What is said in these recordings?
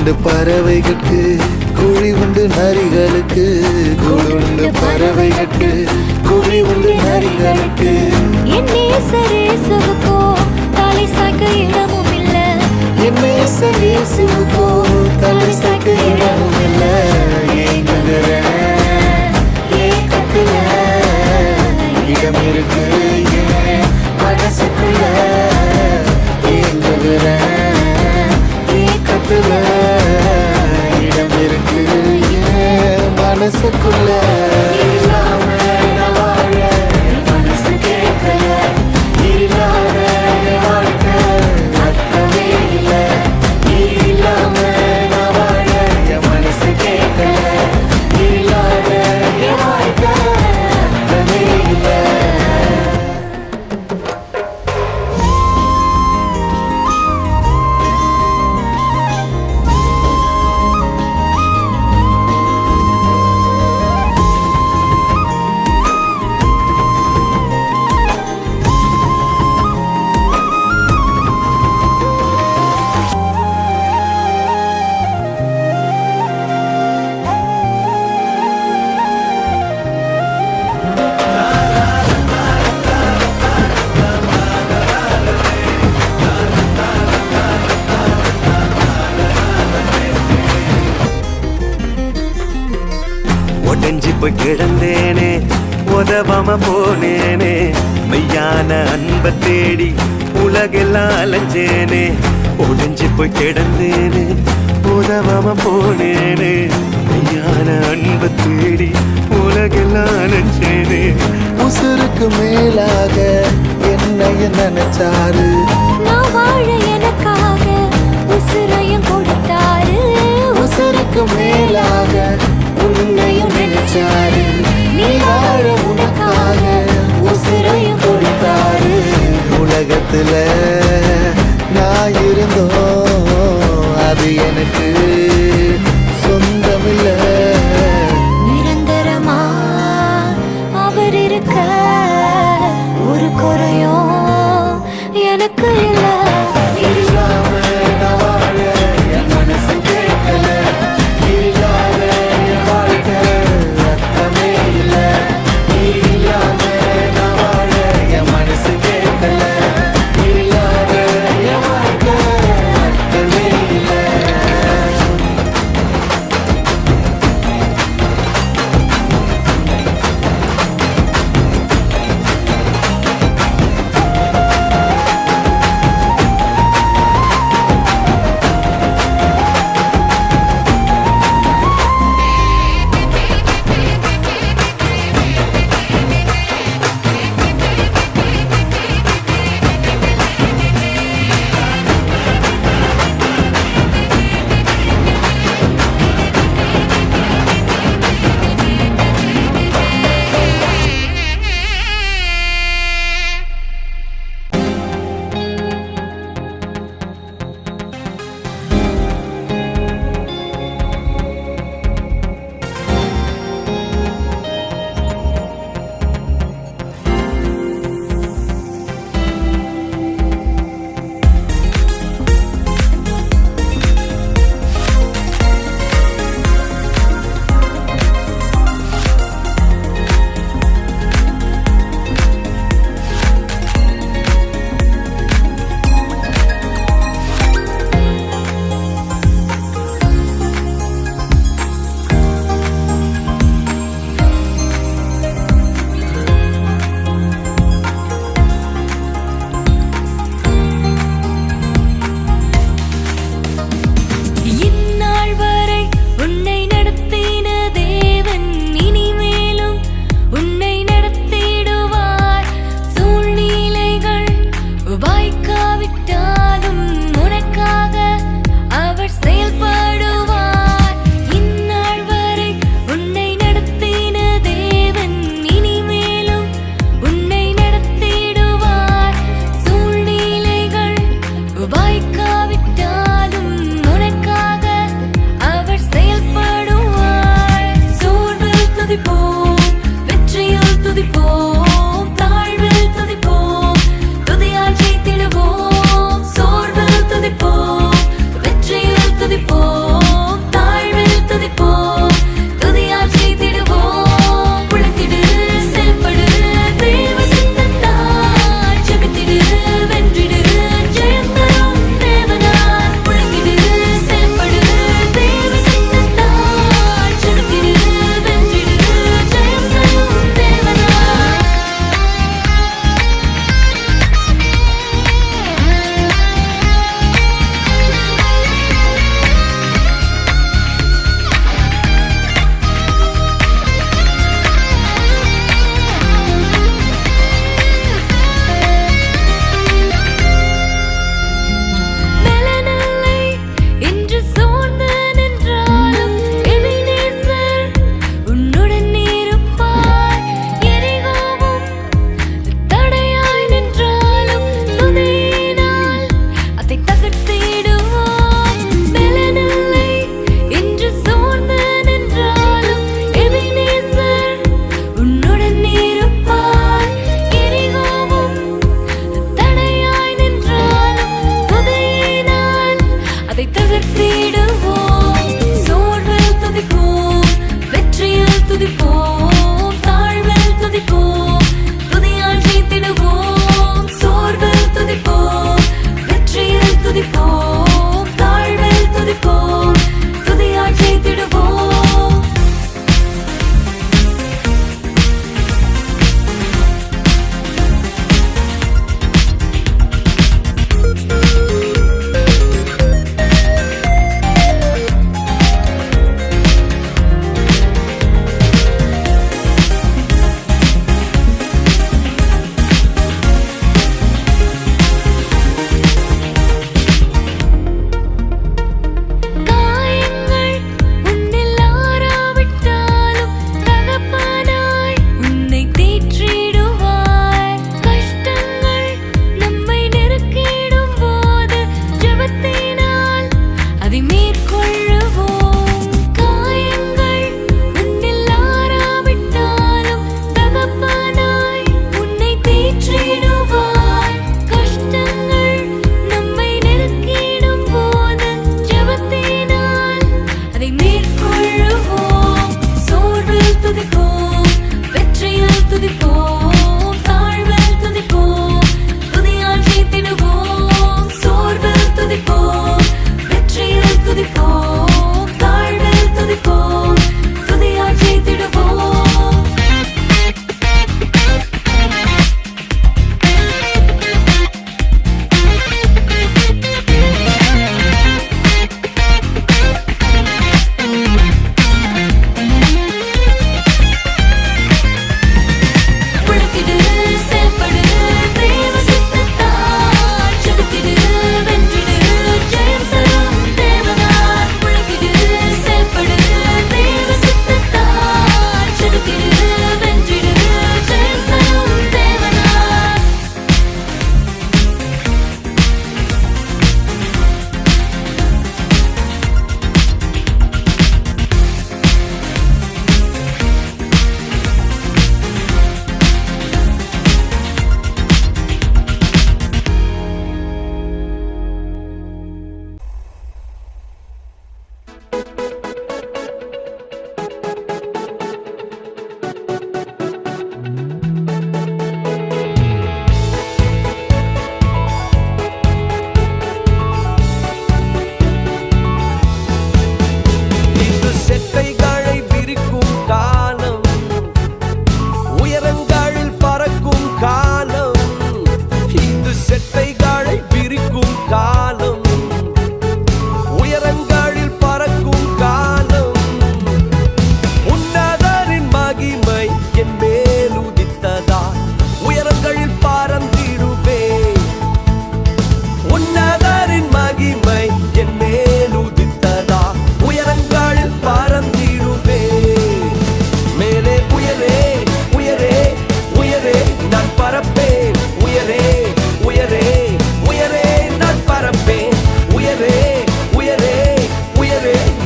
கூடுண்டு பறவைகளுக்கு குழி உண்டு நரிகளுக்கு கூடுண்டு பறவைகளுக்கு குழி உண்டு நரிகளுக்கு என் நேசரேசுவுக்கோ தலை சாய்க்க இடமும் இல்ல என் நேசரேசுவுக்கோ தலை சாய்க்க இடமும் இல்ல ஏங்குகிறேன் ஏக்கத்துல இடம் இருக்கு ஏன் மனசுக்குள்ள ஏங்குகிறேன் ஏக்கத்துல இடம் இருக்கு ஏன் மனசுக்குள்ள இல்லாம நான் வாழ என் மனசு கேட்கல இல்லாத என் வாழ்க்கை அர்த்தமே இல்ல நீ இல்லாம நான் வாழ என் மனசு கேட்கல இல்லாத என் வாழ்க்கை அர்த்தமே இல்ல ஒடஞ்சி போய் கிடந்தேனே உதவாம போனேனே மெய்யான அன்பை தேடி உலகெல்லாம் அலைஞ்சேனே ஒடஞ்சி போய் கிடந்தேனே உதவாம போனேனே மெய்யான அன்பை தேடி உலகெல்லாம் அலைஞ்சேனே உசுருக்கு மேலாக என்னைய நினைச்சாரு நான் வாழ எனக்காக உசுரையும் கொடுத்தாரு உசுருக்கு மேலாக உன்னையும் நினைச்சாரு நீ வாழ உனக்காக உசுரையும் கொடுத்தாரு உலகத்துல நான் இருந்தோம் அது எனக்கு சொந்தமில்ல நிரந்தரமா அவர் இருக்க ஒரு குறையும் எனக்கு இல்ல இல்லாம நான் வாழ என் மனசு கேட்கல இல்லாத என் வாழ்க்கை அர்த்தமே இல்ல நீ இல்லாம நான் வாழ என் மனசு கேட்கல இல்லாத என் வாழ்க்கை அர்த்தமே இல்ல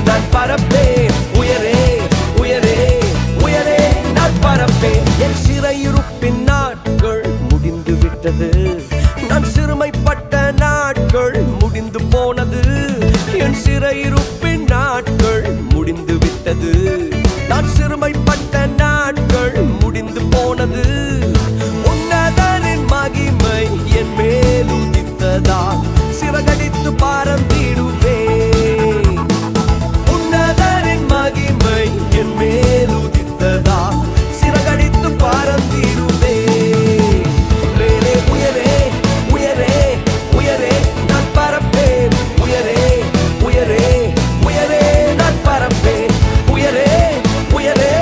நான் பறப்பேன் உயரே உயரே உயரே நான் பறப்பேன் என் சிறையிருப்பின் நாட்கள் முடிந்து விட்டது நான் சிறுமைப்பட்ட நாட்கள் முடிந்து போனது என் சிறையிருப்பின் நாட்கள் முடிந்து விட்டது நான் சிறுமைப்பட்ட நாட்கள் முடிந்து போனது உன்னதரின் மகிமை என் மேல் உதித்ததால் சிறகடித்து பறந்திடுவேன் உன்னதரின் மகிமை என் மேல் உதித்ததால் சிறகடித்து பறந்திடுவேன் மேலே உயரே உயரே உயரே நான் பறப்பேன் உயரே உயரே உயரே நான் பறப்பேன் உயரே உயரே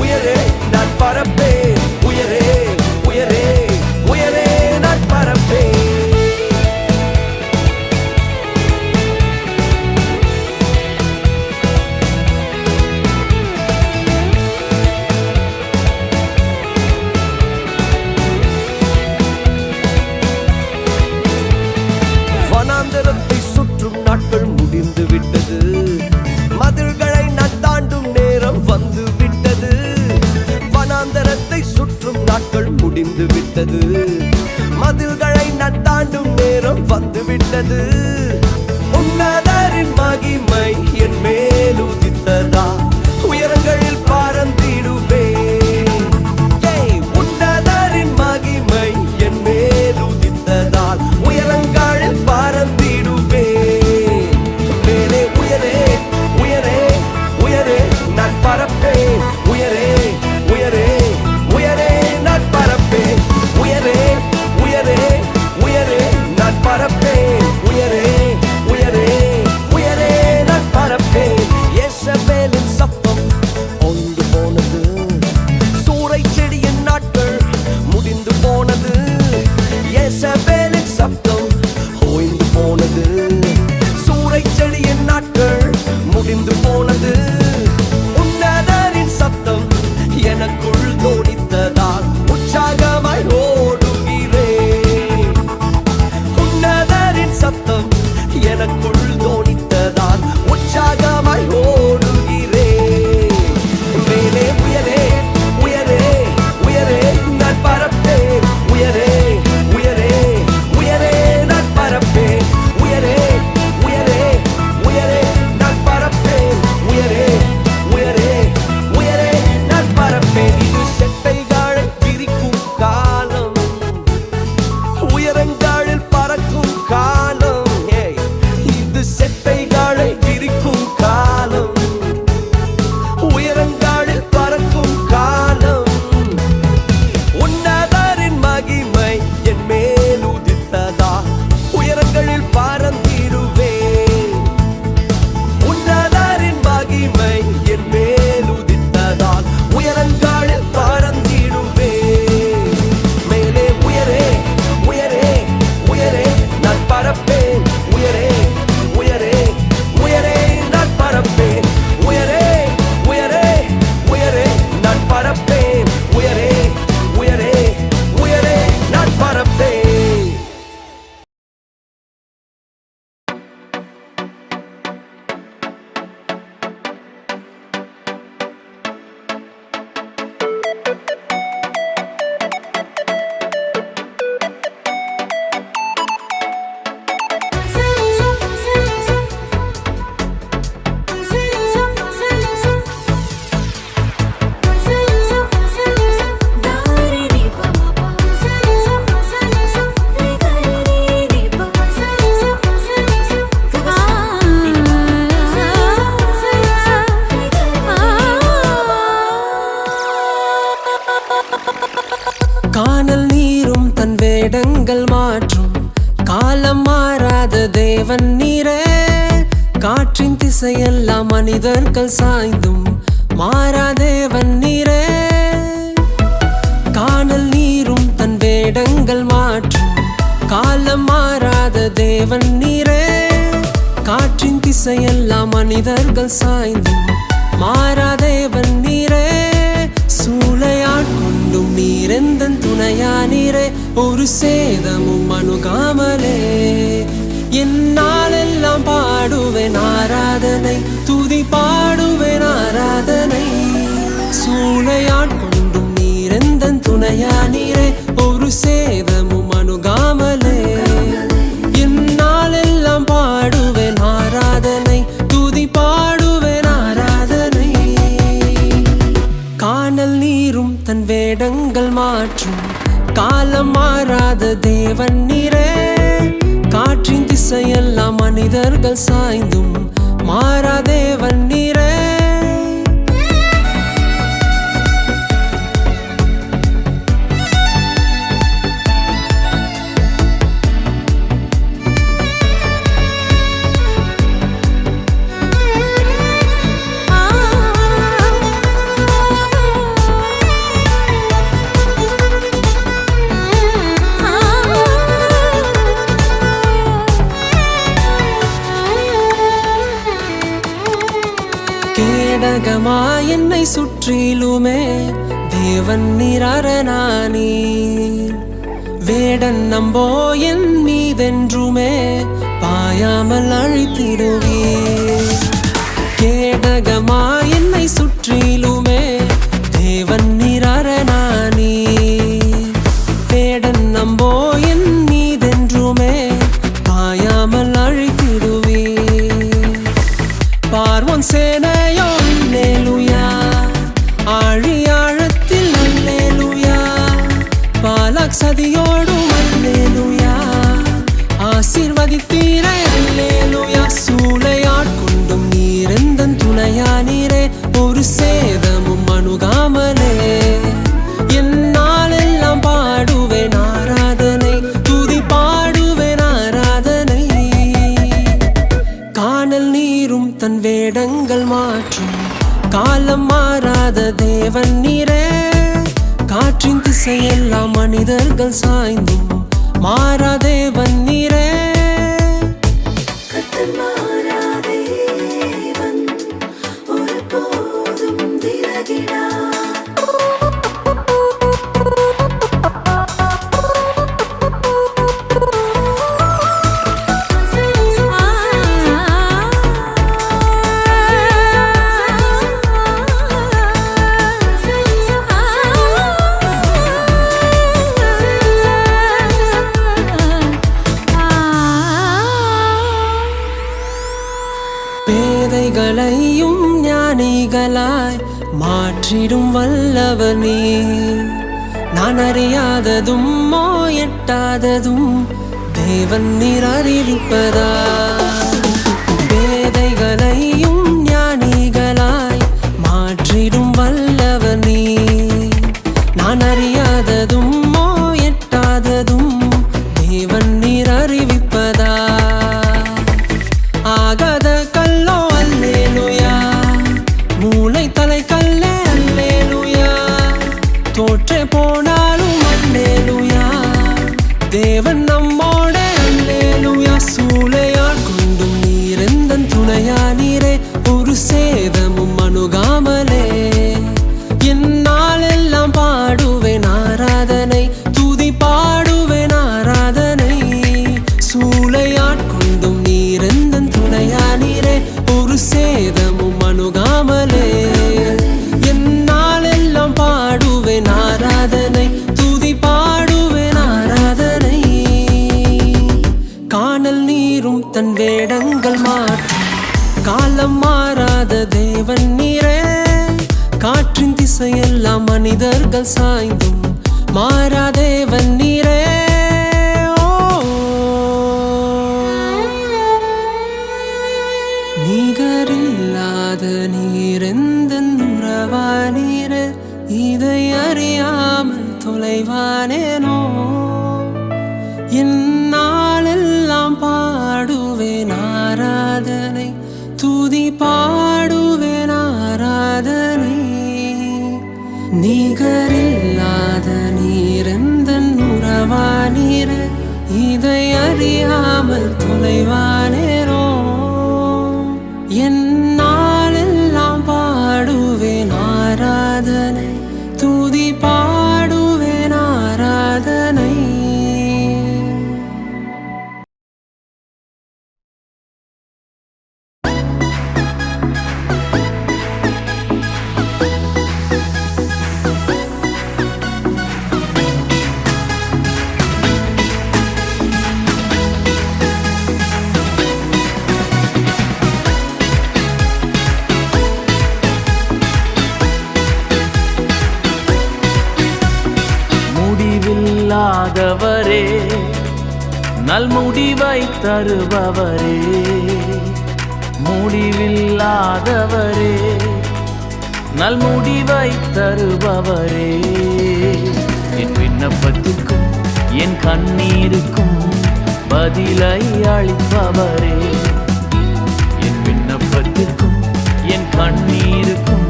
உயரே நான் பறப்பேன் உயரே உயரே உயரே நான் பறப்பேன் வனாந்தரத்தை சுற்றும் நாட்கள் முடிந்து விட்டது மதில்களை நான் தாண்டும் நேரம் வந்து விட்டது வனாந்தரத்தை சுற்றும் நாட்கள் முடிந்து விட்டது மதில்களை நான் தாண்டும் நேரம் வந்து விட்டது உன்னதரின் மகிமை என் மேல் உதித்ததா உயரங்களில் பறந்திடுவேன் உன்னதரின் மகிமை என் மேல் உதித்ததால் உயரங்களில் பறந்திடுவேன் மேலே உயரே உயரே உயரே நான் பறப்பேன் உயரே உயரே உயரே நான் பறப்பேன் உயரே உயரே உயரே நான் பறப்பேன் உயரே உயரே உயரே நான் பறப்பேன் யேசபேலின் சத்தம் ஒன்று போனது சூறை செடியின் நாட்கள் முடிந்து போனது யேசபேலின் சத்தம் ஓய்ந்து போனது சூறை செடியின் நாட்கள் முடிந்து போனது உன்னதரின் சத்தம் எனக்குள் தோணித்ததால் உற்சாகமாய் ஓடுகிறேன் உன்னதரின் சத்தம் எனக்குள் தோணித்ததால் உற்சாகமாய் ஓடுகிறேன் மேலே உயரே உயரே உயரே நான் பறப்பேன் உயரே உயரே உயரே நான் பறப்பேன் உயரே உயரே உயரே நான் பறப்பேன் உயரே உயரே உயரே நான் பறப்பேன் இது செட்டைகளை பிரிக்கும் காலம் உயரங்களில் பறக்கும் காலம் இது செட்டைகளை பிரிக்கும் காலம் உயரங்களில் பறக்கும் காலம் உன்னதரின் மகிமை என் மேல் உதித்ததா உயரங்களில் பறந்திடுவேன் உன்னதரின் மகிமை என் மேல் உதித்ததால் உயரங்களில் பறந்திடுவேன் மேலே உயரே உயரே உயரே நான் பறப்பேன் உயரே உயரே உயரே நான் பறப்பேன் உயரே உயரே உயரே நான் பறப்பேன் உயரே உயரே உயரே நான் பறப்பேன் கானல் நீரும் தன் வேடங்கள் மாற்றும் காலம் மாறாத தேவன் நீரே காற்றின் திசையெல்லாம் மனிதர்கள் சாய்ந்தும் மாறா தேவன் நீரே கானல் நீரும் தன் வேடங்கள் மாற்றும் காலம் மாறாத தேவன் நீரே காற்றின் திசையெல்லாம் மனிதர்கள் சாய்ந்தும் மாறா தேவன் நீரே சூளையாட்கொண்டும் நீரெந்தன் துணையா நீரே ஒரு சேதமும் அணுகாமலே என்னாலெல்லாம் பாடுவேன் ஆராதனை துதி பாடுவேன் ஆராதனை. சூளையாட்கொண்டும் நீரெந்தன் துணையா நீரே, ஒரு சேதமும் அணுகாமலே என்னாலெல்லாம் பாடுவேன் ஆராதனை, துதி பாடுவேன் ஆராதனை. கானல் நீரும் தன் வேடங்கள் மாற்றும் காலம் மாறாத தேவன் நீரே, காற்றின் திசையெல்லாம் மனிதர்கள் சாய்ந்தும் மாறா தேவன் நீரே. கேடகமா என்னை சுற்றிலுமே தேவன் நீரரணானீர், வேடன் நம்போ என் மீதென்றுமே பாயாமல் அழித்திடுவீர். கேடகமா என்னை சுற்றிலுமே தேவன் நீரரணானீர், வேடன் நம்போ என் மீதென்றுமே பாயாமல் அழித்திடுவீர். பார்வோன் சேனையோ அல்லேலூயா, ஆழியாழத்தில் அல்லேலூயா, பாலாக் சதியோடும் அல்லேலூயா, ஆசீர்வதித்தீரே அல்லேலூயா. சூளையாட்கொண்டும் நீரெந்தன் துணையா நீரே, ஒரு சேதமும் அணுகாமலே என்னாலெல்லாம் பாடுவேன் ஆராதனை, துதி பாடுவேன் ஆராதனை. கானல் நீரும் தன் வேடங்கள் மாற்றும் காலம் மாறாத தேவன் நீரே, காற்றின் திசையெல்லாம் மனிதர்கள் சாய்ந்தும் மாறா தேவன் நீரே. பேதைகளையும் ஞானிகளாய் மாற்றிடும் வல்லவர் நீர், நான் அறியாததும் எட்டாததும் தேவன் நீர் அறிவிப்பதா. பேதைகளையும் ஞானிகளாய் மாற்றிடும் வல்லவர் நீர், நான் அறியாததும் எட்டாததும் தேவன் நீர் அறிவிப்பதா. ஆகாத கல்லோ அல்லேலூயா, மூளை தலை கல்லே அல்லேலூயா, தோற்றே போனாலும் அல்லேலூயா, தேவன் நம்மோட அல்லேலூயா. சூளையாட்கொண்டும் நீரெந்தன் துணையா நீரே, ஒரு சேதமும் அணுகாமலே என்னாலெல்லாம் பாடுவேன் ஆராதனை, துதி பாடுவேன் ஆராதனை. சூளையாட்கொண்டும் நீரெந்தன் துணையா நீரே, ஒரு சேதமும் அணுகாமலே என்னாலெல்லாம் பாடுவேன் ஆராதனை, துதி பாடுவேன் ஆராதனை. கானல் நீரும் தன் வேடங்கள் மாற்றும் காலம் மாறாத தேவன் நீரே, காற்றின் திசையெல்லாம் மனிதர்கள் சாய்ந்தும் மாறா தேவன் நீரே. நிகரில்லாத நீரெந்தன் உறவா நீரே, இதை அறியாமல் தொலைவானேனோ, என்னாலெல்லாம் பாடுவேன் ஆராதனை, துதி பாடுவேன் ஆராதனை. நிகரில்லாத நீரெந்தன் உறவா நீரே, இதை அறியாமல் தொலைவானேனோ, என்னாலெல்லாம் பாடுவேன் ஆராதனை, துதி பாடுவேன் ஆராதனை. நல்முடிவை தருபவரே, முடிவில்லாதவரே, நல்முடிவை தருபவரே. என் விண்ணப்பத்திற்கும் என் கண்ணீருக்கும் பதிலை அளிப்பவரே, என் விண்ணப்பத்திற்கும் என் கண்ணீருக்கும்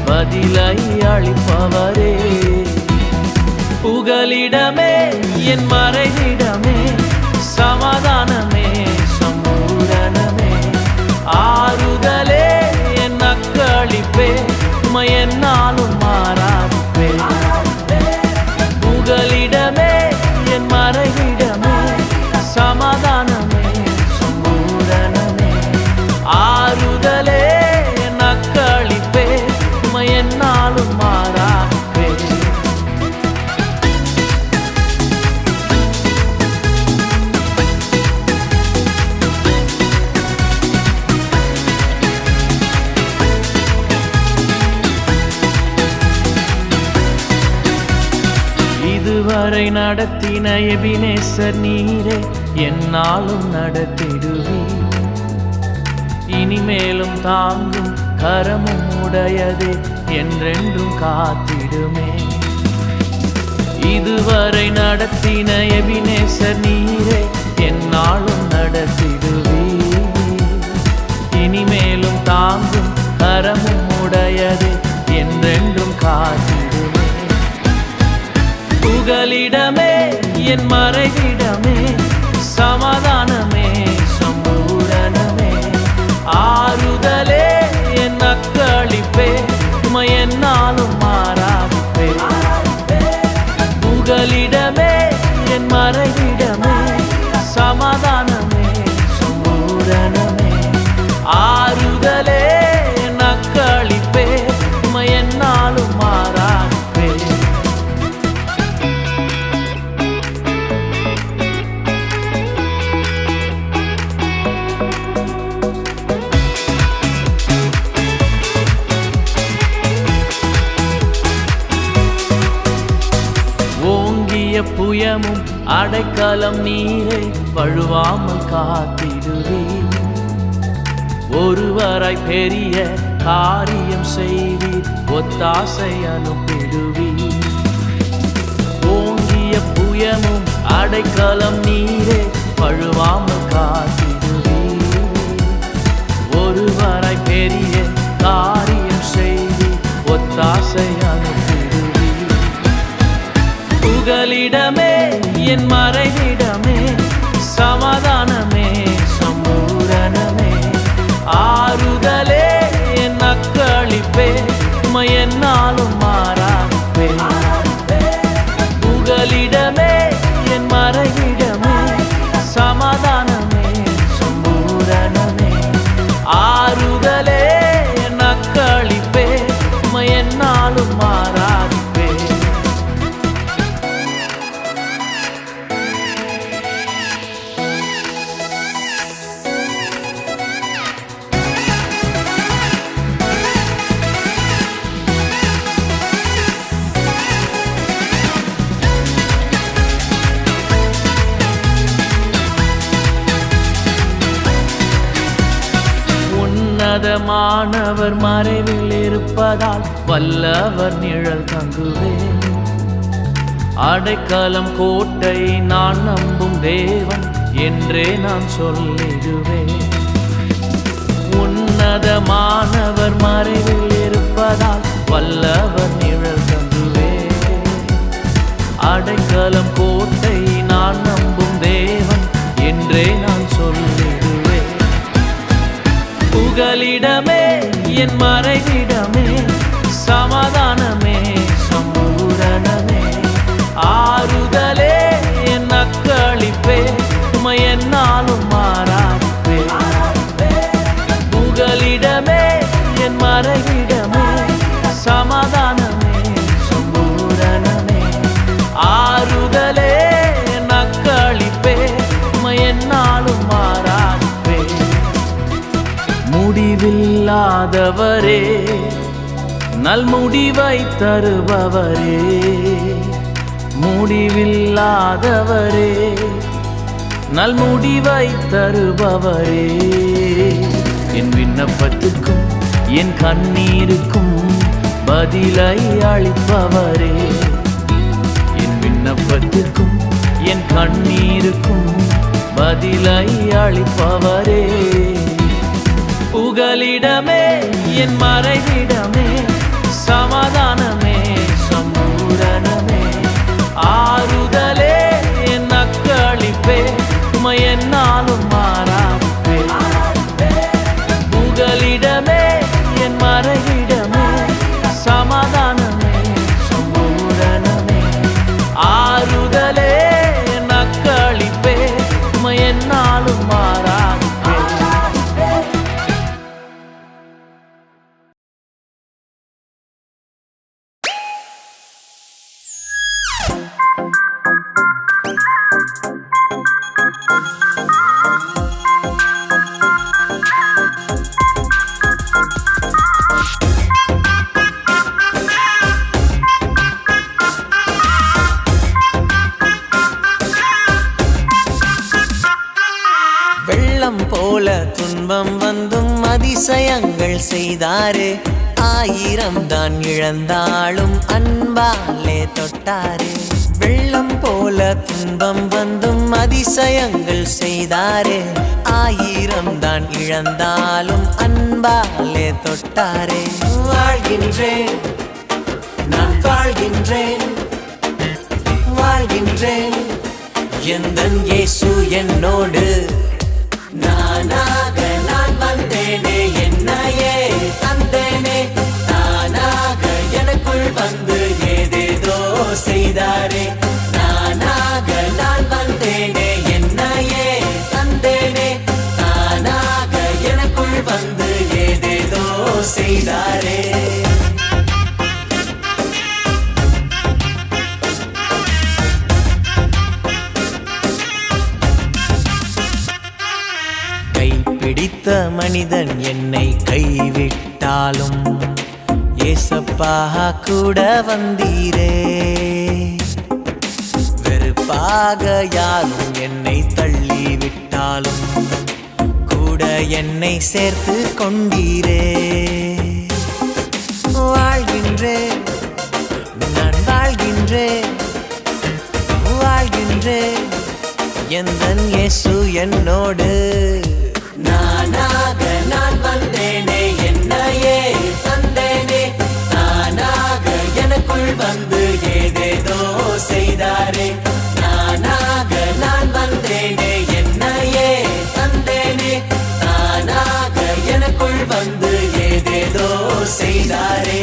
பதிலை அளிப்பவரே. புகலிடமே என் மறைவிடமே, சமாதானமே சம்பூரணமே, ஆறுதலே என் அக்களிப்பே, உம்மை என்னாலும் மாறாதிப்பே. புகலிடமே என் மறைவிடமே, சமாதானமே சம்பூரணமே, ஆறுதலே என் அக்களிப்பே, உம்மை என்னாலும் மாறாதிப்பே. இதுவரை நடத்தின எபினேசர் நீரே, என்னாலும் நடத்திடுவீர். இனிமேலும் தாங்கும் கரமும் உடையதே, என்றென்றும் காத்திடுமே. இதுவரை நடத்தின எபினேசர் நீரே, என்னாலும் நடத்திடுவீர். இனிமேலும் தாங்கும் கரமும் உடையதே, என்றென்றும் காத்திடுமே. புகலிடமே என் மறைவிடமே, சமாதானமே சம்பூரணமே, ஆறுதலே என் அக்களிப்பே, உம்மை என்னாலும் மாறாதிப்பே. புகலிடமே என் மறைவிடமே, சமாதானமே சம்பூரணமே, ஆறுதலே என் அக்களிப்பே, உம்மை என்னாலும் மாறாதிப்பே. புயமும் அடைக்கலம் நீரை வழுவாமல் காத்திடுவீர். ஒருவராய் பெரிய காரியம் செய்வீர், ஒத்தாசை அனுப்பிடுவீர். ஓங்கிய புயமும் அடைக்கலம் நீரை வழுவாமல் காத்திடுவீர். ஒருவராய் பெரிய காரியம் செய்வீர், ஒத்தாசை அனுப்பிடுவீர். புகலிடமே என் மறைவிடமே, சமாதானமே சம்பூரணமே, ஆறுதலே என் அக்களிப்பே, உம்மை என்னாலும் மாறாதிப்பே. புகலிடமே என் மறைவிடமே, சமாதானமே சம்பூரணமே, ஆறுதலே என் அக்களிப்பே, உம்மை என்னாலும் மாறாதிப்பே. உன்னதமானவர் மறைவில் இருப்பதால் வல்லவர் நிழல் தங்குவேன். அடைக்கலம் கோட்டை நான் நம்பும் தேவன் என்றே நான் சொல்லிடுவேன். உன்னதமானவர் மறைவில் இருப்பதால் வல்லவர் நிழல் தங்குவேன். அடைக்கலம் கோட்டை நான் நம்பும் தேவன் என்றே நான் சொல்லிடுவேன். புகலிடமே என் மறைவிடமே, சமாதானமே சம்பூரணமே, ஆறுதலே என் அக்களிப்பே, உம்மை என்னாலும் மாறாதிப்பே. புகலிடமே என் மறைவிடமே, சமாதானமே சம்பூரணமே, ஆறுதலே என் அக்களிப்பே, உம்மை என்னாலும் மாறாதிப்பே. முடிவில்லாதவரே, நல்முடிவை தருபவரே, முடிவில்லாதவரே, நல்முடிவை தருபவரே. என் விண்ணப்பத்துக்கும் என் கண்ணீருக்கும் பதிலை அளிப்பவரே. என் விண்ணப்பத்துக்கும் என் கண்ணீருக்கும் பதிலை அளிப்பவரே. புகலிடமே என் மறைவிடமே, சமாதானமே சம்பூரணமே, ஆறுதலே என் அக்களிப்பே, உமை என்னாலும் மாறாப்பே. புகலிடமே என் மறைவிடமே, சமாதானமே சம்பூரணமே, ஆறுதலே என் அக்களிப்பே, உமை என்னாலும் மாறாப்பே. வெள்ளம் போல துன்பம் வந்தும் அதிசயங்கள் செய்தாரே. 1000 தான் இழந்தாலும் அன்பாலே தொட்டாரே. வெள்ளம் போல துன்பம் வந்தும் அதிசயங்கள் செய்தாரே. 1000 தான் இழந்தாலும் அன்பாலே தொட்டாரே. வாழ்கின்றேன், நான் வாழ்கின்றேன், வாழ்கின்றேன், எந்தன் இயேசு என்னோடு. நானாக நான் வந்தேனே, என்னையே தந்தேனே, தானாக எனக்குள் வந்து ஏதேதோ செய்தாரே. நானாக நான் வந்தேனே, என்னையே தந்தேனே, தானாக எனக்குள் வந்து ஏதேதோ செய்தாரே. பிடித்த மனிதன் என்னை கைவிட்டாலும் ஏசப்பா கூட வந்தீரே. வெறுப்பாக யாரும் என்னை தள்ளிவிட்டாலும் கூட என்னை சேர்த்து கொண்டீரே. வாழ்கின்றேன், நான் வாழ்கின்றேன், வாழ்கின்றேன், எந்தன் இயேசு என்னோடு. நானாக நான் வந்தேனே, என்னையே தந்தேனே, தானாக எனக்குள் வந்து ஏதேதோ செய்தாரே. நானாக நான் வந்தேனே, என்னையே தந்தேனே, தானாக எனக்குள் வந்து ஏதேதோ செய்தாரே.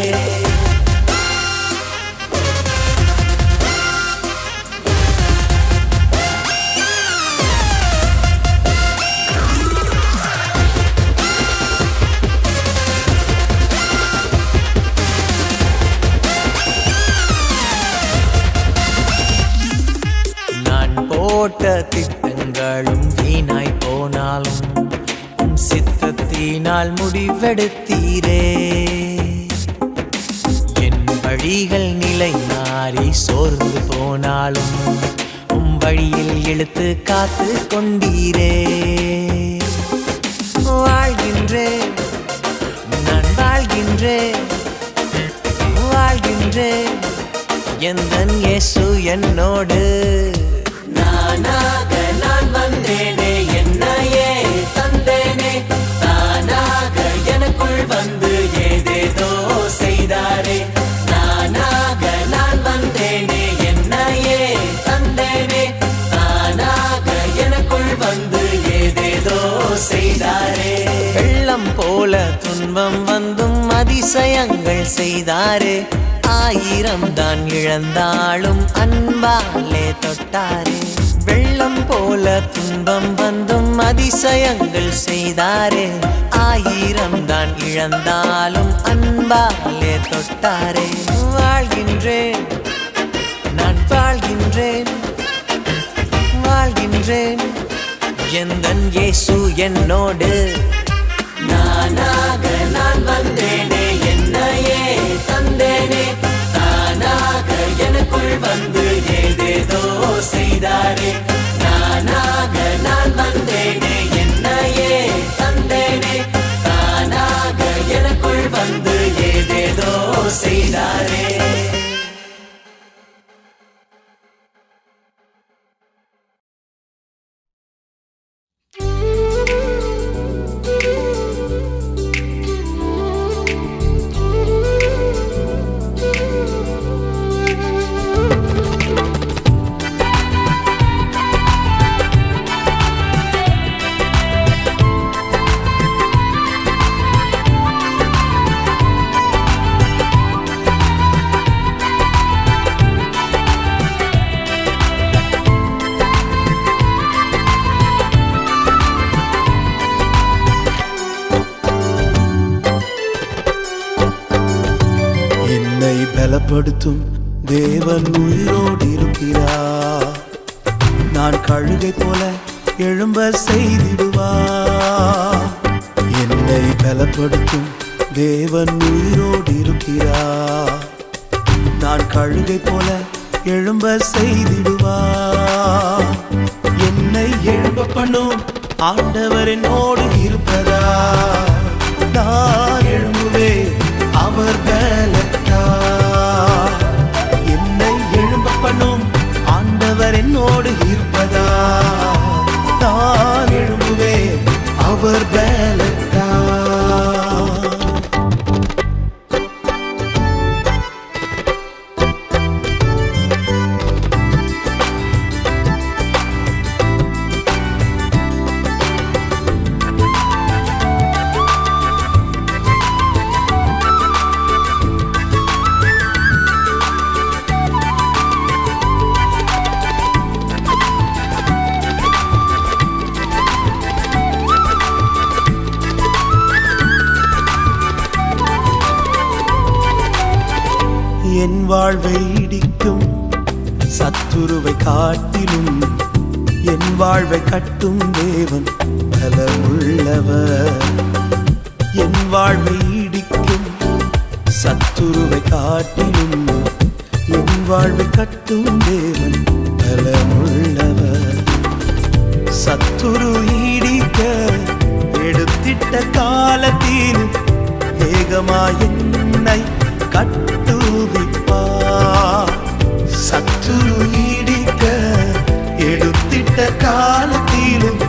போட்ட திட்டங்களும் வீணாய் போனாலும் உம் சித்தத்தினால் முடிவெடுத்தீரே. என் வழிகள் நிலை மாறி சோர்ந்து போனாலும் உம் வழியில் இழுத்து காத்து கொண்டீரே. வாழ்கின்றேன், நான் வாழ்கின்றேன், வாழ்கின்றேன், எந்தன் இயேசு என்னோடு. நானாக நான் வந்தேனே, என்னையே தந்தேனே, தானாக எனக்குள் வந்து ஏதேதோ செய்தாரே. நானாக நான் வந்தேனே, என்னையே தந்தேனே, தானாக எனக்குள் வந்து ஏதேதோ செய்தாரே. வெள்ளம் போல துன்பம் வந்தும் அதிசயங்கள் செய்தாரே. 1000 தான் இழந்தாலும் அன்பாலே தொட்டாரே. வெள்ளம் போல துன்பம் வந்தும் அதிசயங்கள் செய்தாரே. 1000 தான் இழந்தாலும் அன்பாலே தொட்டாரே. வாழ்கின்றேன், நான் வாழ்கின்றேன், வாழ்கின்றேன், எந்தன் இயேசு என்னோடு. நானாக நான் வந்தேனே, என்னையே தந்தேனே, தானாக எனக்குள் வந்து ஏதேதோ செய்தாரே. நானாக என்னை பலப்படுத்தும் தேவன் உயிரோடு இருக்கிறார். நான் கழுகை போல எழும்ப செய்திடுவார். என்னை பலப்படுத்தும் தேவன் உயிரோடு இருக்கிறார். நான் கழுகை போல எழும்ப செய்திடுவார். என்னை எழும்ப பண்ணும் ஆண்டவர் என்னோடு இருப்பதா. நான் எழும்புவேன் அவர் பலத்தால். என்னை எழும்ப பண்ணும் ஆண்டவர் என்னோடு இருப்பதா. நான் எழும்புவேன் அவர் பலத்தால். என் வாழ்வை இடிக்கும் சத்துருவை காட்டிலும் என் வாழ்வை கட்டும் தேவன் பலமுள்ளவர். என் வாழ்வை இடிக்கும் சத்துருவை காட்டிலும் என் வாழ்வை கட்டும் தேவன் பலமுள்ளவர். சத்துரு இடிக்க எடுத்திட்ட காலத்தில் வேகமாய் என்னை கட்டுவிப்பார். சத்துரு இடிக்க எடுத்திட்ட காலத்திலும்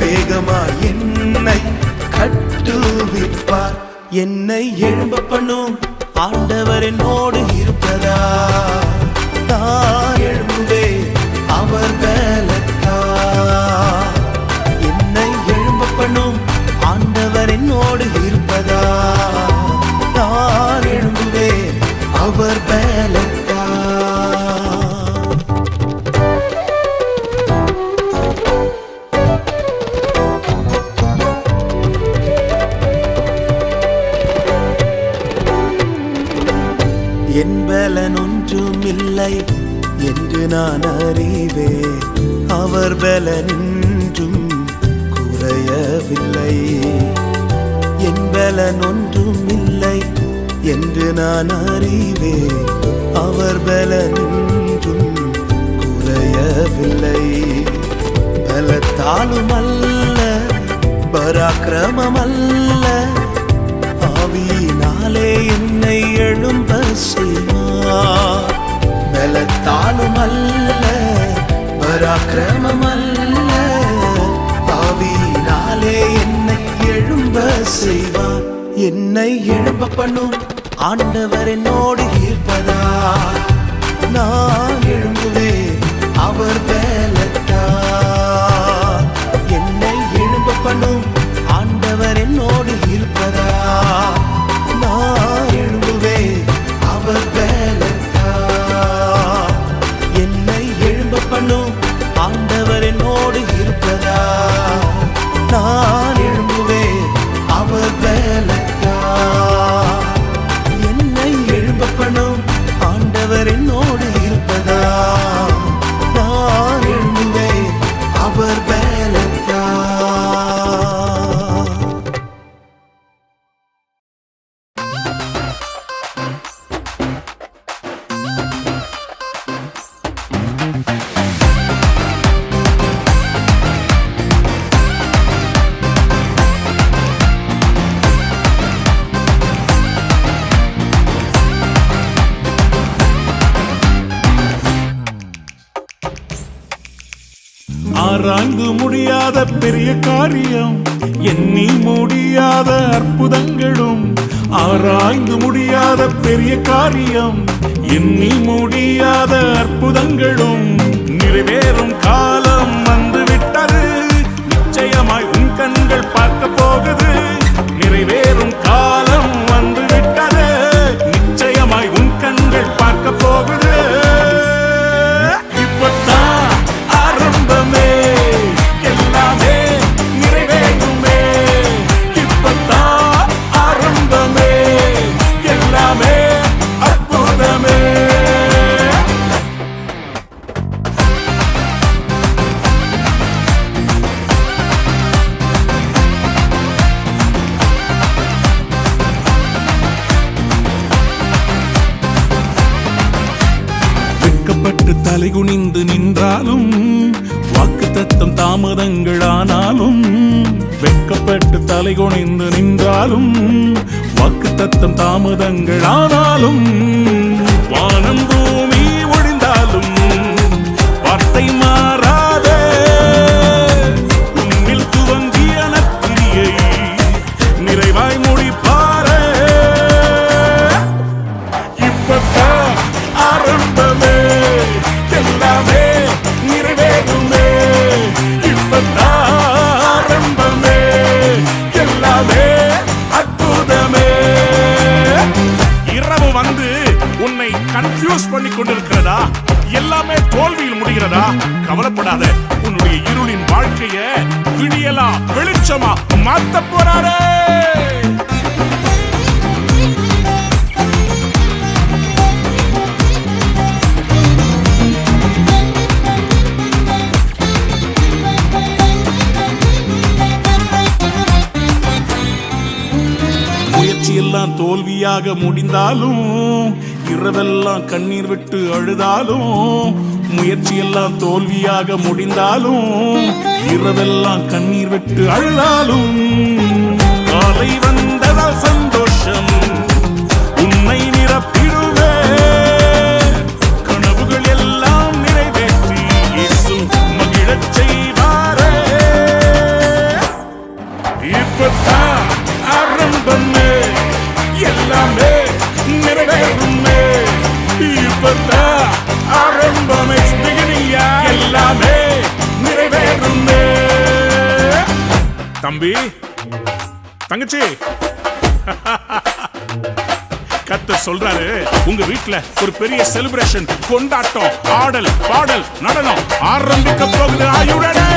வேகமாய் என்னை கட்டுவிப்பார். என்னை எழும்ப பண்ணும் ஆண்டவர் என்னோடு இருப்பதா. நான் எழும்புவேன் அவர் பலத்தால். என்னை எழும்ப பண்ணும் ஆண்டவர் என்னோடு இருப்பதா. நான் எழும்புவேன் அவர் பலத்தால். என் பலன் ஒன்றும் இல்லை என்று நான் அறிவேன். அவர் பலன் இன்றும் குறையவில்லை. என் பலன் ஒன்றும் இல்லை என்று நான் அறிவேன். அவர் பலன் இன்றும் குறையவில்லை. பலத்தாலும் அல்ல பராக்கிரமம் அல்ல, ஆவியினாலே என்னை எழும்ப செய்வார். பலத்தாலும் அல்ல பராக்கிரமம் அல்ல, ஆவியினாலே என்னை எழும்ப செய்வார். என்னை எழும்ப பண்ணும் ஆண்டவர் என்னோடு இருப்பதா. நான் எழும்புவேன் அவர் பலத்தால். என்னை எழும்ப பண்ணும் ஆண்டவர் என்னோடு இருப்பதா. நான் எழும்புவேன் அவர் பலத்தால். என்னை எழும்ப பண்ணும் ஆண்டவர் என்னோடு இருப்பதா. நான் எழும்புவேன் அவர் பலத்தால். என்னை எழும்ப பண்ணும் ஆண்டவர் என்னோடு இருப்பதா. நான் எழும்புவேன் அவர் பலத்தால். ஆராய்ந்து முடியாத பெரிய காரியம், எண்ணி முடியாத அற்புதங்களும். ஆராய்ந்து முடியாத பெரிய காரியம், எண்ணி முடியாத அற்புதங்களும் நிறைவேறும் காலம் வந்துவிட்டது. நிச்சயமாய் உன் கண்கள் பார்க்க போகுது. நிறைவேறும் காலம் வந்துவிட்டது. நிச்சயமாய் உன் கண்கள் பார்க்க போகுது. இப்பத்தான் ஆரம்பமே, எல்லாமே நிறைவேறுமே. இப்பத்தான் ஆரம்பமே, எல்லாமே அற்புதமே. தலைகுனிந்து நின்றாலும் வாக்குத்தத்தம் தாமதங்களானாலும் வெட்கப்பட்டு தலைகுனிந்து நின்றாலும் வாக்குத்தத்தம் தாமதங்களானாலும் வானம் பூமி ஒழிந்தாலும் வார்த்தை மாறாதே உன்னில் துவங்கிய நற்கிரியை நிறைவாய் முடிப்பாரே இப்பதான் ஆரம்பமே எல்லாமே நிறைவேறுமே இப்பதான் ஆரம்பமே எல்லாமே அற்புதமே இரவு வந்து உன்னை கன்ஃபியூஸ் பண்ணி கொண்டிருக்கிறதா எல்லாமே தோல்வியில் முடிகிறதா கவலைப்படாத உன்னுடைய இருளின் வாழ்க்கைய விடியலா வெளிச்சமா மாத்த போறாரே முயற்சியெல்லாம் தோல்வியாக முடிந்தாலும் இரவெல்லாம் கண்ணீர் விட்டு அழுதாலும் முயற்சியெல்லாம் தோல்வியாக முடிந்தாலும் இரவெல்லாம் கண்ணீர் விட்டு அழுதாலும் காலை வந்ததால் சந்தோஷம் உன்னை நிரப்பிடுவே கனவுகள் எல்லாம் நிறைவேற்றி இயேசு மகிழச் செய்வாரே இப்பதான் ஆரம்பமே எல்லாமே நிறைவேறுமே இப்பதான் ஆரம்பமே எல்லாமே நிறைவேறுமே தம்பி தங்கச்சி கர்த்தர் சொல்றாரு உங்க வீட்டுல ஒரு பெரிய செலிப்ரேஷன் கொண்டாட்டம் ஆடல் பாடல் நடனம் ஆரம்பிக்க போகுது ஆயுடனே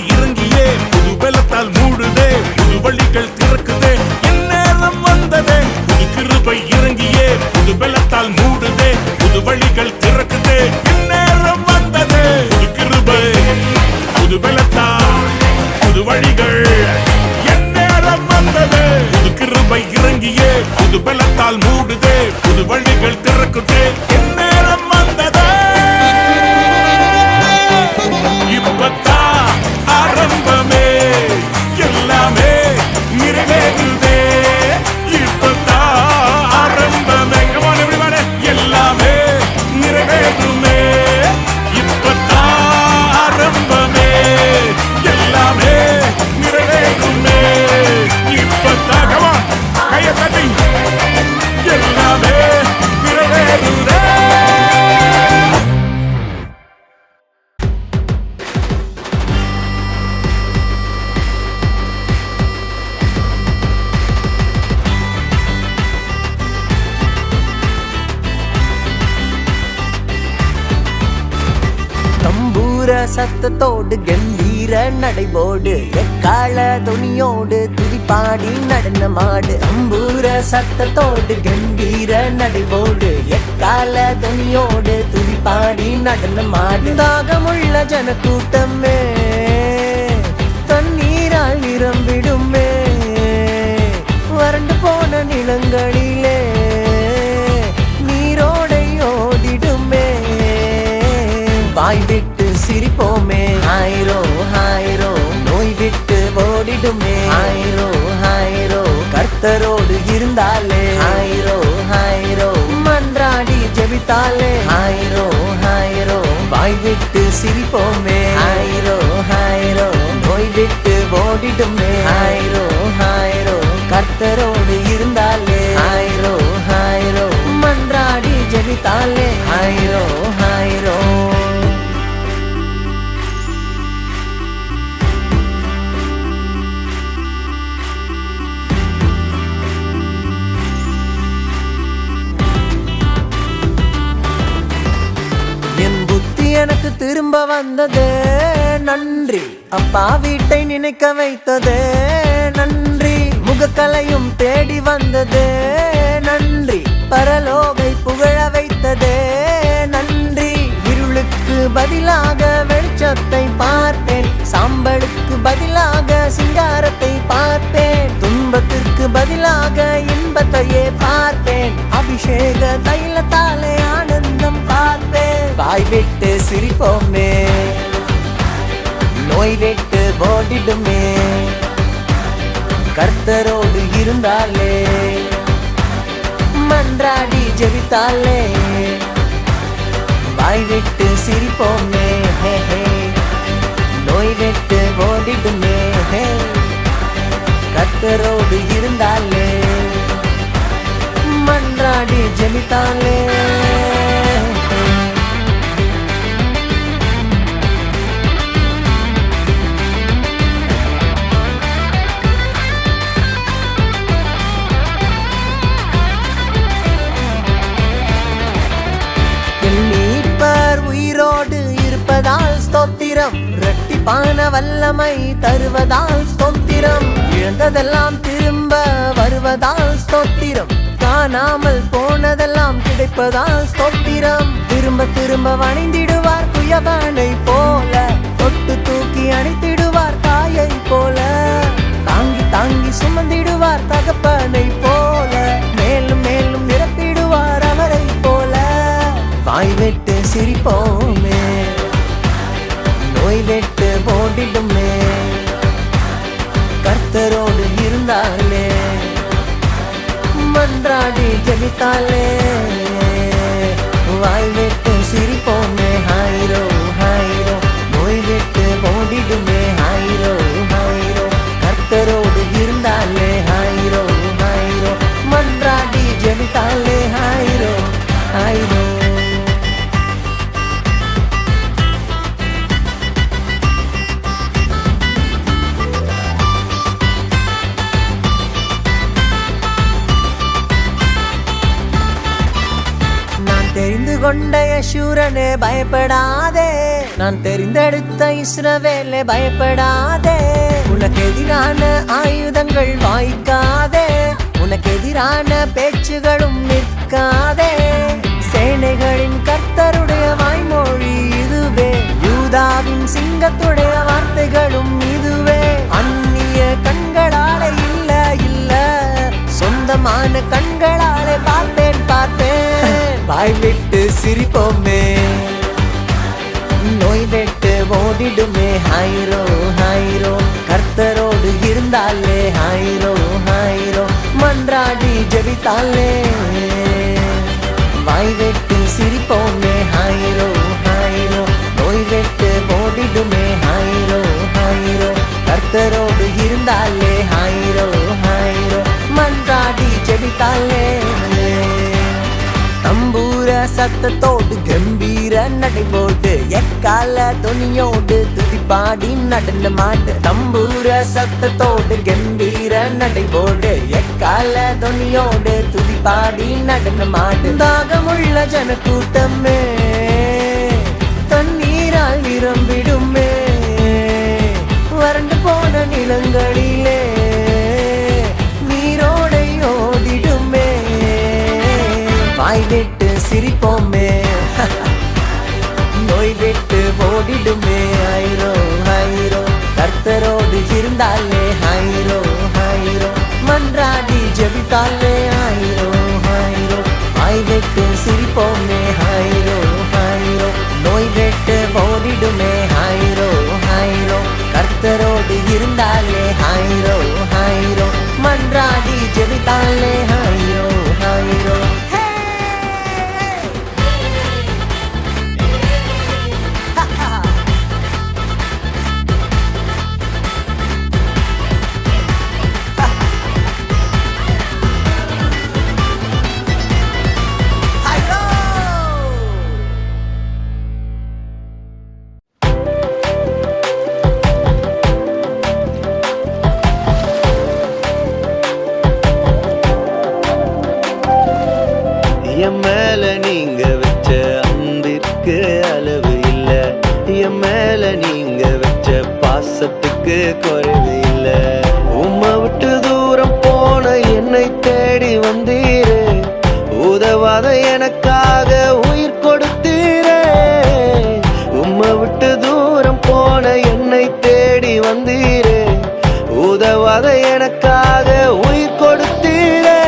இறங்கியே புது பலத்தால் மூடுதே புது வழிகள் திறக்குதே இந்நேரம் வந்ததே புது கிருபை இறங்கியே புது பலத்தால் மூடுதே புது வழிகள் திறக்குதே இந்நேரம் வந்ததே புது கிருபை புது பலத்தால் புது வழிகள் இந்நேரம் வந்ததே புது கிருபை இறங்கியே புது பலத்தால் மூடுதே புது வழிகள் திறக்குதே இந்நேரம் வந்ததே இப்பதான் ஆரம்பமே எல்லாமே நிறைவேறுதே இப்பதான் ஆரம்பமே கமான் எவ்ரிபடி எல்லாமே நிறைவேறுமே இப்பதான் ஆரம்பமே எல்லாமே நிறைவேறுமே இப்பதான் கமான் கையை தட்டி எல்லாமே நிறைவேறுதே சத்தத்தோடு கம்பீர நடைபோடு எக்கால துணியோடு துதிப்பாடி நடனமாடு அம்பூர சத்தத்தோடு கம்பீர நடைபோடு எக்கால துணியோடு துதிப்பாடி நடனமாடு தாகமுள்ள ஜனக்கூட்டமே தண்ணீரால் நிரம்பிடுமே வறண்டு போன நிலங்களிலே நீரோடை ஓடிடுமே வாய் விட்டு சிரிப்போமே ஹாயிரோ ஹாயிரோ நோய் விட்டு ஓடிடுமே ஹாயிரோ ஹாயிரோ கர்த்தரோடு இருந்தாலே ஹாயிரோ ஹாயிரோ மன்றாடி ஜெபித்தாலே ஹாயிரோ ஹாயிரோ வாய் விட்டு சிரிப்போமே ஹாயிரோ ஹாயிரோ நோய் விட்டு ஓடிடுமே ஹாயிரோ ஹாயிரோ கர்த்தரோடு இருந்தாலே ஹாயிரோ ஹாயிரோ மன்றாடி ஜெபித்தாலே ஹாயிரோ ஹாயிரோ எனக்கு திரும்ப வந்ததே நன்றி. அப்பா வீட்டை நினைக்க வைத்ததே நன்றி. முகக்கலையும் தேடி வந்ததே நன்றி. பரலோகை புகழ வைத்ததே நன்றி. இருளுக்கு பதிலாக வெளிச்சத்தை பார்ப்பேன். சாம்பலுக்கு பதிலாக சிங்காரத்தை பார்ப்பேன். துன்பத்திற்கு பதிலாக இன்பத்தையே பார்ப்பேன். அபிஷேக தைலத்தாலே ஆனந்தம் பார்ப்பேன். வாய் விட்டு சிரிப்போமே, நோய் விட்டு ஓடிடுமே. கர்த்தரோடு இருந்தாலே, மன்றாடி ஜெபித்தாலே, வாய் விட்டு சிரிப்போமே, நோய் விட்டு ஓடிடுமே. கர்த்தரோடு இருந்தாலே, மன்றாடி ஜெபித்தாலே. உயிரோடு இருப்பதால் ஸ்தோத்திரம். இரட்டிப்பான வல்லமை தருவதால் ஸ்தோத்திரம். இழந்ததெல்லாம் திரும்ப வருவதால் ஸ்தோத்திரம். காணாமல் போனதெல்லாம் கிடைப்பதால் ஸ்தோத்திரம். திரும்ப திரும்ப வணிந்திடுவார் குயவனை போல. தொட்டு தூக்கி அணைத்திடுவார் தாயை போல. தாங்கி தாங்கி சுமந்திடுவார் தகப்பனை போல. மேலும் மேலும் நிரப்பிடுவார் அவரை போல. வாய் விட்டு சிரிப்போமே, நோய் விட்டு ஓடிடுமே. கர்த்தரோடு இருந்தாலே, மன்றாடி ஜெபித்தாலே. வாய் விட்டு சிரிப்போமே, ஹாயிரோ ஹாயிரோ. நோய் விட்டு ஓடிடுமே, ஹாயிரோ ஹாயிரோ. கர்த்தரோடு இருந்தாலே, ஹாயிரோ ஹாயிரோ. மன்றாடி ஜெபித்தாலே, ஹாயிரோ ஹாயிரோ. தெரிந்து கொண்ட யசூரனே பயப்படாதே. நான் தெரிந்தெடுத்த இஸ்ரவேலே பயப்படாதே. உனக்கு எதிரான ஆயுதங்கள் வாய்க்காதே. உனக்கு எதிரான பேச்சுகளும் நிற்காதே. சேனைகளின் கர்த்தருடைய வாய்மொழி இதுவே. யூதாவின் சிங்கத்துடைய வார்த்தைகளும் இதுவே. அந்நிய கண்களாலே இல்ல இல்ல, சொந்தமான கண்களாலே பார்ப்பேன் பார்ப்பேன். வாய் விட்டு சிரிப்போமே, நோய் விட்டு ஓடிடுமே, ஹாயிரோ ஹாயிரோ. கர்த்தரோடு இருந்தாலே, ஹாயிரோ ஹாயிரோ. மன்றாடி ஜெபித்தாலே, வாய் விட்டு சிரிப்போமே, ஹாயிரோ ஹாயிரோ. நோய் விட்டு ஓடிடுமே, ஹாயிரோ ஹாயிரோ. கர்த்தரோடு இருந்தாலே, ஹாயிரோ ஹாயிரோ. மன்றாடி ஜெபித்தாலே. தம்பூர சத்தத்தோடு கம்பீர நடைபோடு, எக்கால துணியோடு துதிப்பாடி நடனமாடு. தம்பூர சத்தத்தோடு கம்பீர நடைபோடு, எக்கால துணியோடு துதிப்பாடி நடனமாடு. தாகமுள்ள ஜன கூட்டமே, தண்ணீரால் நிரம்பிடுமே. வறண்டு போன நிலங்களிலே நீரோடை ஓடிடுமே. வாய் விட்டு சிரிப்போமே, நோய் விட்டு ஓடிடுமே, ஹாயிரோ ஹாயிரோ. கர்த்தரோடு இருந்தாலே, ஹாயிரோ ஹாயிரோ. மன்றாடி ஜெபித்தாலே, ஹாயிரோ ஹாயிரோ. வாய் விட்டு சிரிப்போமே, ஹாயிரோ ஹாயிரோ. நோய் விட்டு ஓடிடுமே, ஹாயிரோ ஹாயிரோ. கர்த்தரோடு இருந்தாலே, ஹாயிரோ ஹாயிரோ. மன்றாடி ஜெபித்தாலே, ஹாயிரோ ஹாயிரோ. பாசத்துக்கு குறைவு இல்ல. உம்மை விட்டு தூரம் போன என்னை தேடி வந்தீரே, உதவாத எனக்காக உயிர் கொடுத்தீரே. உம்மை விட்டு தூரம் போன என்னை தேடி வந்தீரே, உதவாத எனக்காக உயிர் கொடுத்தீரே.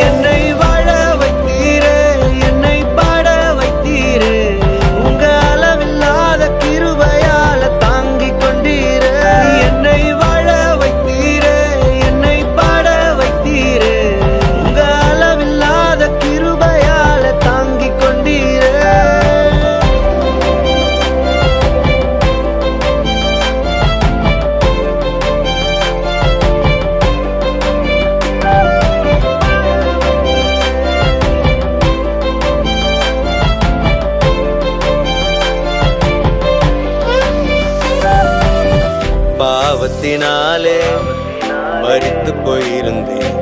என்னை வாழ வைத்தீரே, என்னை பாட வைத்தீரே, உங்க அளவில்லாத கிருபையால தாங்கிக் கொண்டீரே. என்னை வாழ வைத்தீரே, என்னை பாட வைத்தீரே, உங்க அளவில்லாத கிருபையால தாங்கிக் கொண்டீரே. பாவத்தினாலே மரித்து போயிருந்தேன்,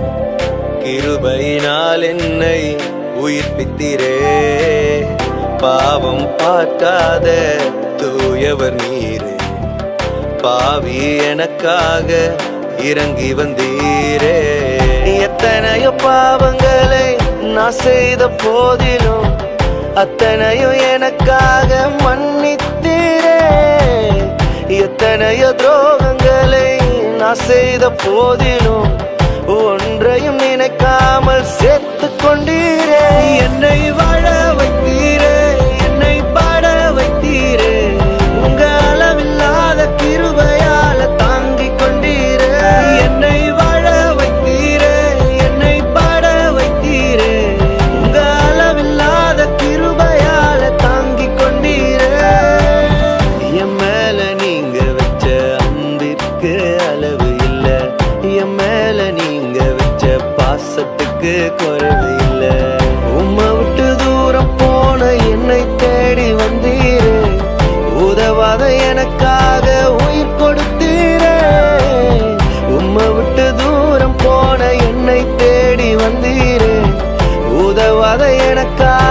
கிருபையினால் என்னை உயிர்ப்பித்தீரே. பாவம் பார்க்காத தூயவர் நீரே, பாவி எனக்காக இறங்கி வந்தீரே. எத்தனையோ பாவங்களை நான் செய்த போதிலும் அத்தனையும் எனக்காக மன்னித்தீரே. எத்தனையோ துரோகங்களை நான் செய்த போதிலும் ஒன்றையும் நினைக்காமல் சேர்த்து கொண்டீரே. என்னை வாழ வைத்தீரே, என்னை பாட வைத்தீரே, உங்க அளவில்லாத கிருபையால தாங்கிக் கொண்டீரே. என்னை வாழ வைத்தீரே, என்னை பாட வைத்தீரே, உங்க அளவில்லாத கிருபையால தாங்கிக் கொண்டீரே. என் மேல நீங்க வச்ச அன்பிற்கு அளவு இல்ல, என் மேல நீங்க வச்ச பாசத்துக்கு குறைவு இல்ல. உம்மை விட்டு தூரம் போன என்னை தேடி வந்தீரே, உதவாத எனக்காக உயிர் கொடுத்தீரே. உம்மை விட்டு தூரம் போன என்னை தேடி வந்தீரே, உதவாத எனக்காக